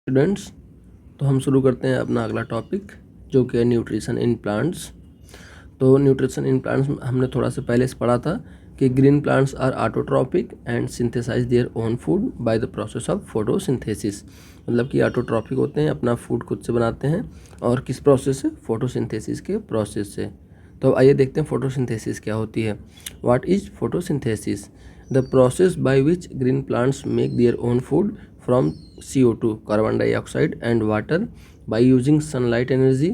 Students, तो हम शुरू करते हैं अपना अगला टॉपिक जो कि है न्यूट्रिशन इन प्लांट्स। तो न्यूट्रिशन इन प्लांट्स हमने थोड़ा सा पहले से पढ़ा था कि green plants are autotrophic and synthesize their own food by the process of photosynthesis. मतलब कि ऑटोट्रॉपिक होते हैं, अपना फूड खुद से बनाते हैं। और किस प्रोसेस से? फोटोसिंथेसिस के प्रोसेस से। तो आइए देखते हैं फोटोसिंथेसिस क्या होती है। What is photosynthesis? The process by which green plants make their own food from CO2 carbon dioxide and water by using sunlight energy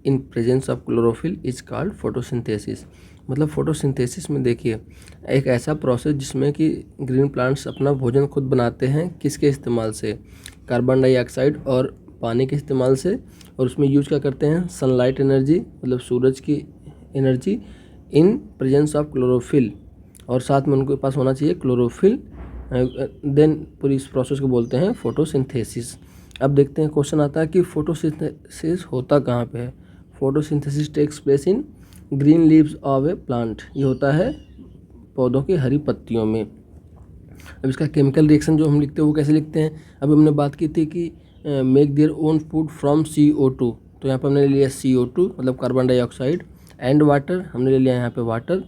in presence of chlorophyll is called photosynthesis। मतलब photosynthesis में देखिए एक ऐसा process जिसमें कि green plants अपना भोजन खुद बनाते हैं। किसके इस्तेमाल से? कार्बन डाइऑक्साइड और पानी के इस्तेमाल से। और उसमें यूज क्या करते हैं? सनलाइट एनर्जी, मतलब सूरज की energy, in presence of chlorophyll, और साथ में उनके पास होना चाहिए क्लोरोफिल। देन पूरी इस प्रोसेस को बोलते हैं फोटोसिंथेसिस। अब देखते हैं क्वेश्चन आता है कि फोटोसिंथेसिस होता कहाँ पे है। Photosynthesis takes place in green leaves of a plant. ये होता है पौधों की हरी पत्तियों में। अब इसका केमिकल रिएक्शन जो हम लिखते हैं वो कैसे लिखते हैं? अभी हमने बात की थी कि make their own food from CO2। तो यहाँ पर हमने ले लिया CO2 मतलब कार्बन डाइऑक्साइड, एंड वाटर हमने ले लिया यहाँ पे वाटर,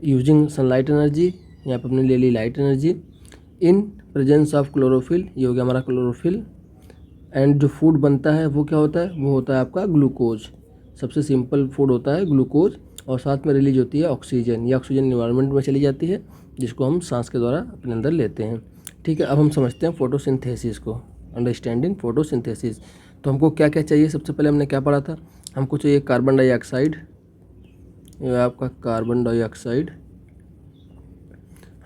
यूजिंग सनलाइट एनर्जी यहाँ पे हमने ले ली light energy, in presence of chlorophyll, ये हो गया हमारा क्लोरोफिल। एंड जो फूड बनता है वो क्या होता है? वो होता है आपका ग्लूकोज। सबसे सिंपल फूड होता है ग्लूकोज, और साथ में रिलीज होती है ऑक्सीजन। ये ऑक्सीजन इन्वायरमेंट में चली जाती है जिसको हम सांस के द्वारा अपने अंदर लेते हैं। ठीक है, अब हम समझते हैं फोटोसिंथेसिस को। Understanding photosynthesis. तो हमको क्या क्या चाहिए? सबसे पहले हमने क्या पढ़ा था? हमको चाहिए कार्बन डाइऑक्साइड, ये आपका कार्बन डाइऑक्साइड।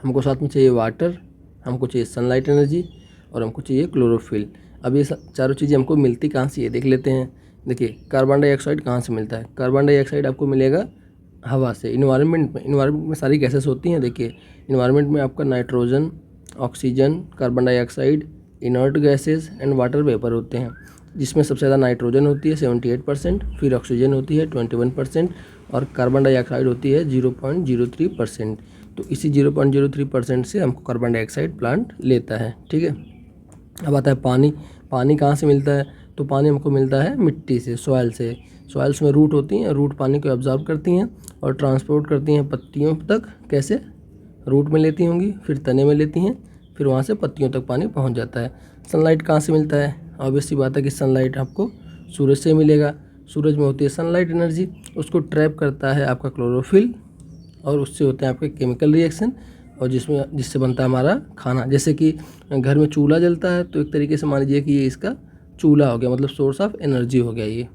हमको साथ में चाहिए वाटर, हमको चाहिए सनलाइट एनर्जी, और हमको चाहिए क्लोरोफिल। अब ये चारों चीज़ें हमको मिलती कहाँ से? ये देख लेते हैं। देखिए कार्बन डाइऑक्साइड कहाँ से मिलता है? कार्बन डाइऑक्साइड आपको मिलेगा हवा से, इन्वायरमेंट में। इन्वायरमेंट में सारी गैसेस होती हैं। देखिए इन्वायरमेंट में आपका nitrogen, oxygen, carbon dioxide, inert gases and water vapour होते हैं, जिसमें सबसे ज़्यादा नाइट्रोजन होती है 78%, फिर ऑक्सीजन होती है 21%, और कार्बन डाइऑक्साइड होती है 0.03%। तो इसी 0.03% से हमको कार्बन डाइऑक्साइड प्लांट लेता है। ठीक है, अब आता है पानी। पानी कहाँ से मिलता है? तो पानी हमको मिलता है मिट्टी से, सॉइल से। सॉइल्स में रूट होती हैं, रूट पानी को एब्जॉर्ब करती हैं और ट्रांसपोर्ट करती हैं पत्तियों तक। कैसे? रूट में लेती होंगी, फिर तने में लेती हैं, फिर वहाँ से पत्तियों तक पानी पहुँच जाता है। सनलाइट कहाँ से मिलता है? ऑब्वियस सी बात है कि सनलाइट आपको सूरज से मिलेगा। सूरज में होती है सनलाइट एनर्जी, उसको ट्रैप करता है आपका क्लोरोफिल, और उससे होते हैं आपके केमिकल रिएक्शन, और जिससे बनता है हमारा खाना। जैसे कि घर में चूल्हा जलता है, तो एक तरीके से मान लीजिए कि ये इसका चूल्हा हो गया, मतलब सोर्स ऑफ एनर्जी हो गया ये।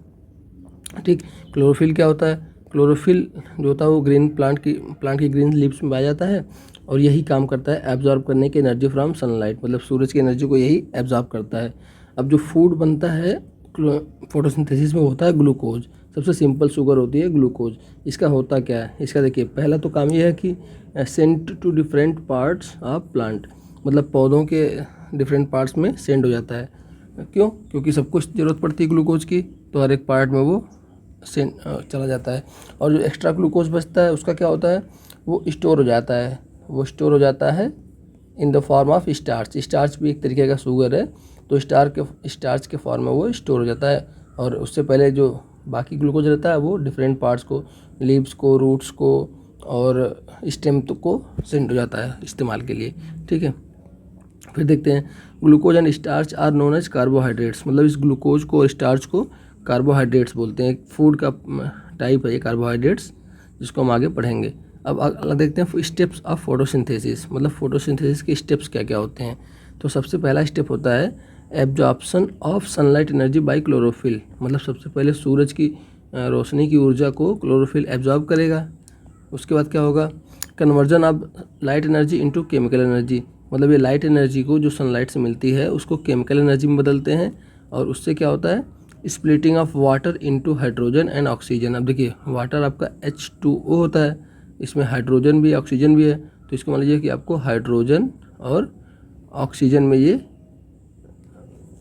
ठीक, क्लोरोफिल क्या होता है? क्लोरोफिल जो होता है वो प्लांट की ग्रीन लीव्स में पाया जाता है, और यही काम करता है एब्जॉर्ब करने की एनर्जी फ्रॉम सनलाइट, मतलब सूरज की एनर्जी को यही एब्जॉर्ब करता है। अब जो फूड बनता है फोटोसिंथेसिस में होता है ग्लूकोज। सबसे सिंपल शुगर होती है ग्लूकोज। इसका होता क्या है? इसका देखिए पहला तो काम ये है कि send to different parts of plant, मतलब पौधों के डिफरेंट पार्ट्स में सेंड हो जाता है। क्यों? क्योंकि सबको ज़रूरत पड़ती है ग्लूकोज की, तो हर एक पार्ट में वो सेंड चला जाता है। और जो एक्स्ट्रा ग्लूकोज बचता है उसका क्या होता है? वो स्टोर हो जाता है। वो स्टोर हो जाता है in the form of starch. Starch भी एक तरीके का शुगर है, तो स्टार्च के फॉर्म में वो स्टोर हो जाता है। और उससे पहले जो बाकी ग्लूकोज रहता है वो डिफरेंट पार्ट्स को, लीव्स को, रूट्स को और स्टेम को सेंड हो जाता है इस्तेमाल के लिए। ठीक है, फिर देखते हैं glucose and starch are known as carbohydrates. मतलब इस ग्लूकोज को और स्टार्च को कार्बोहाइड्रेट्स बोलते हैं। फूड का टाइप है ये कार्बोहाइड्रेट्स, जिसको हम आगे पढ़ेंगे। अब अगला देखते हैं स्टेप्स ऑफ फोटोसिंथेसिस। मतलब फोटोसिंथेसिस के स्टेप्स क्या क्या होते हैं। तो सबसे पहला स्टेप होता है absorption of sunlight energy by chlorophyll. मतलब सबसे पहले सूरज की रोशनी की ऊर्जा को क्लोरोफिल एब्जॉर्ब करेगा। उसके बाद क्या होगा? Conversion of light energy into chemical energy. मतलब ये लाइट एनर्जी को जो सनलाइट से मिलती है उसको केमिकल एनर्जी में बदलते हैं, और उससे क्या होता है? Splitting of water into hydrogen and oxygen. अब देखिए वाटर आपका H2O होता है, इसमें हाइड्रोजन भी ऑक्सीजन भी है, तो इसको मान लीजिए कि आपको हाइड्रोजन और ऑक्सीजन में, ये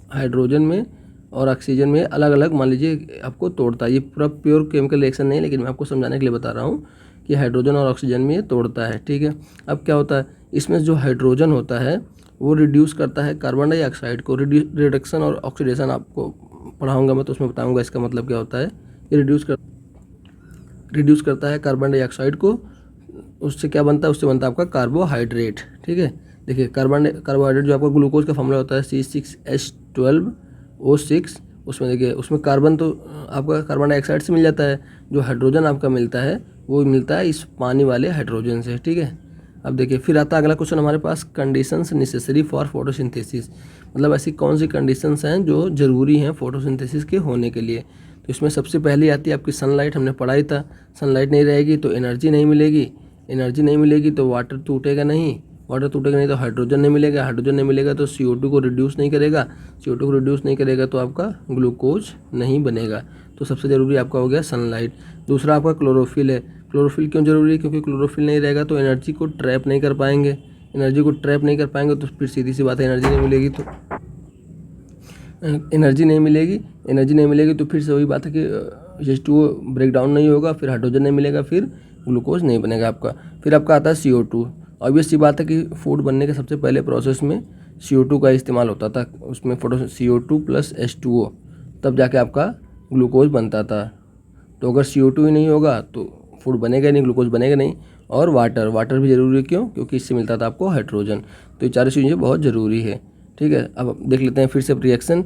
हाइड्रोजन में और ऑक्सीजन में अलग अलग मान लीजिए आपको तोड़ता है। ये पूरा प्योर केमिकल रिएक्शन नहीं है, लेकिन मैं आपको समझाने के लिए बता रहा हूँ कि हाइड्रोजन और ऑक्सीजन में ये तोड़ता है। ठीक है, अब क्या होता है? इसमें जो हाइड्रोजन होता है वो रिड्यूस करता है कार्बन डाइऑक्साइड को। रिडक्शन और ऑक्सीडेशन आपको पढ़ाऊँगा मैं, तो उसमें बताऊँगा इसका मतलब क्या होता है। ये रिड्यूस करता है कार्बन डाइऑक्साइड को। उससे क्या बनता है, उससे बनता है आपका कार्बोहाइड्रेट। ठीक है, देखिए कार्बोहाइड्रेट जो आपका ग्लूकोज का फॉर्मूला होता है C6H12O6, उसमें देखिए उसमें कार्बन तो आपका कार्बन डाइऑक्साइड से मिल जाता है, जो हाइड्रोजन आपका मिलता है वो मिलता है इस पानी वाले हाइड्रोजन से। ठीक है, अब देखिए फिर आता है अगला क्वेश्चन हमारे पास, कंडीशंस नेसेसरी फॉर फोटोसिंथेसिस, मतलब ऐसी कौन सी कंडीशंस हैं जो ज़रूरी हैं फोटोसिंथेसिस के होने के लिए। तो इसमें सबसे पहले आती है आपकी सनलाइट, हमने पढ़ा ही था। सनलाइट नहीं रहेगी तो एनर्जी नहीं मिलेगी, एनर्जी नहीं मिलेगी तो वाटर टूटेगा नहीं, वाटर टूटेगा नहीं तो हाइड्रोजन नहीं मिलेगा, हाइड्रोजन नहीं मिलेगा तो CO2 को रिड्यूस नहीं करेगा, CO2 को रिड्यूस नहीं करेगा तो आपका ग्लूकोज नहीं बनेगा। तो सबसे ज़रूरी आपका हो गया सनलाइट। दूसरा आपका क्लोरोफिल है। क्लोरोफिल क्यों ज़रूरी है, क्योंकि क्लोरोफिल नहीं रहेगा तो एनर्जी को ट्रैप नहीं कर पाएंगे, एनर्जी को ट्रैप नहीं कर पाएंगे तो फिर सीधी सी बात है एनर्जी नहीं मिलेगी, तो एनर्जी नहीं मिलेगी तो फिर से वही बात है कि H2O ब्रेक डाउन नहीं होगा, फिर हाइड्रोजन नहीं मिलेगा, फिर ग्लूकोज नहीं बनेगा आपका। फिर आपका आता है CO2। ऑब्वियस बात है कि फूड बनने के सबसे पहले प्रोसेस में CO2 का इस्तेमाल होता था, उसमें CO2 + H2O, तब जाके आपका ग्लूकोज बनता था। तो अगर CO2 ही नहीं होगा तो फूड बनेगा नहीं, ग्लूकोज बनेगा नहीं। और वाटर भी ज़रूरी है, क्यों, क्योंकि इससे मिलता था आपको हाइड्रोजन। तो ये चारों चीज़ें बहुत ज़रूरी है। ठीक है, अब देख लेते हैं फिर से रिएक्शन।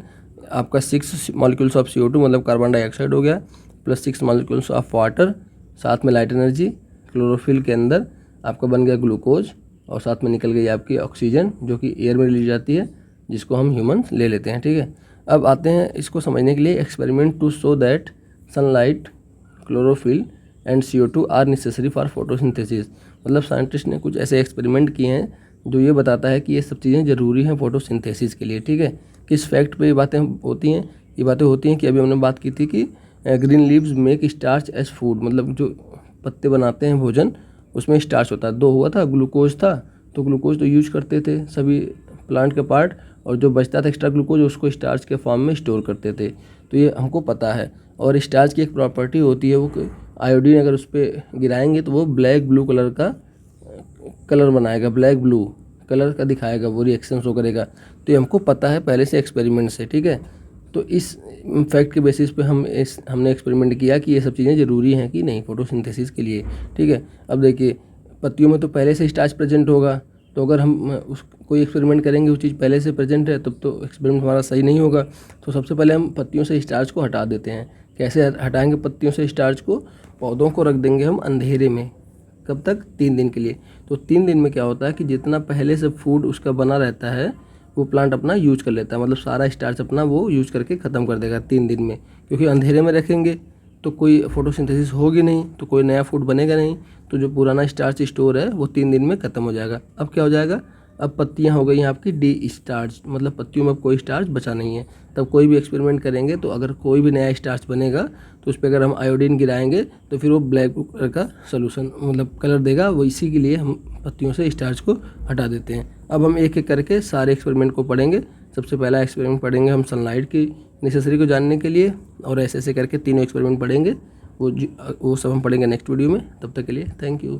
आपका 6 मॉलिक्यूल्स ऑफ CO2 मतलब कार्बन डाइऑक्साइड हो गया, प्लस 6 मॉलिक्यूल्स ऑफ वाटर, साथ में लाइट एनर्जी, क्लोरोफिल के अंदर आपका बन गया ग्लूकोज, और साथ में निकल गई आपकी ऑक्सीजन जो कि एयर में ली जाती है, जिसको हम ह्यूमंस ले लेते हैं। ठीक है, अब आते हैं इसको समझने के लिए experiment to show that sunlight, chlorophyll and CO2 are necessary for photosynthesis. मतलब साइंटिस्ट ने कुछ ऐसे एक्सपेरिमेंट किए हैं जो ये बताता है कि ये सब चीज़ें ज़रूरी हैं फोटोसिंथेसिस के लिए। ठीक है, किस फैक्ट पे ये बातें होती हैं, ये बातें होती हैं कि अभी हमने बात की थी कि green leaves make starch as food, मतलब जो पत्ते बनाते हैं भोजन उसमें स्टार्च होता है। दो हुआ था, ग्लूकोज था, तो ग्लूकोज तो यूज करते थे सभी प्लांट के पार्ट, और जो बचता था एक्स्ट्रा ग्लूकोज उसको स्टार्च के फॉर्म में स्टोर करते थे। तो ये हमको पता है। और स्टार्च की एक प्रॉपर्टी होती है, वो आयोडीन अगर उस पर गिराएंगे तो वो ब्लैक ब्लू कलर का कलर बनाएगा, ब्लैक ब्लू कलर का दिखाएगा, वो रिएक्शन शो करेगा। तो ये हमको पता है पहले से एक्सपेरिमेंट से। ठीक है, तो इस फैक्ट के बेसिस पे हमने एक्सपेरिमेंट किया कि ये सब चीज़ें ज़रूरी हैं कि नहीं फोटोसिंथेसिस के लिए। ठीक है, अब देखिए पत्तियों में तो पहले से स्टार्च प्रेजेंट होगा, तो अगर हम कोई एक्सपेरिमेंट करेंगे वो चीज़ पहले से प्रेजेंट है तब तो एक्सपेरिमेंट हमारा सही नहीं होगा। तो सबसे पहले हम पत्तियों से स्टार्च को हटा देते हैं। कैसे हटाएंगे पत्तियों से स्टार्च को, पौधों को रख देंगे हम अंधेरे में, कब तक, 3 दिन के लिए। तो 3 दिन में क्या होता है कि जितना पहले से फूड उसका बना रहता है वो प्लांट अपना यूज कर लेता है, मतलब सारा स्टार्च अपना वो यूज करके ख़त्म कर देगा 3 दिन में। क्योंकि अंधेरे में रखेंगे तो कोई फोटोसिंथेसिस होगी नहीं, तो कोई नया फूड बनेगा नहीं, तो जो पुराना स्टार्च स्टोर है वो 3 दिन में ख़त्म हो जाएगा। अब क्या हो जाएगा, अब पत्तियां हो गई हैं आपकी डी स्टार्च, मतलब पत्तियों में अब कोई स्टार्च बचा नहीं है। तब कोई भी एक्सपेरिमेंट करेंगे तो अगर कोई भी नया स्टार्च बनेगा तो उस पर अगर हम आयोडीन गिराएंगे तो फिर वो ब्लैक कलर का सोल्यूशन मतलब कलर देगा, वो इसी के लिए हम पत्तियों से स्टार्च को हटा देते हैं। अब हम एक एक करके सारे एक्सपेरिमेंट को पढ़ेंगे। सबसे पहला एक्सपेरिमेंट पढ़ेंगे हम सनलाइट की नेसेसरी को जानने के लिए, और ऐसे ऐसे करके तीनों एक्सपेरिमेंट पढ़ेंगे। वो सब हम पढ़ेंगे नेक्स्ट वीडियो में। तब तक के लिए थैंक यू।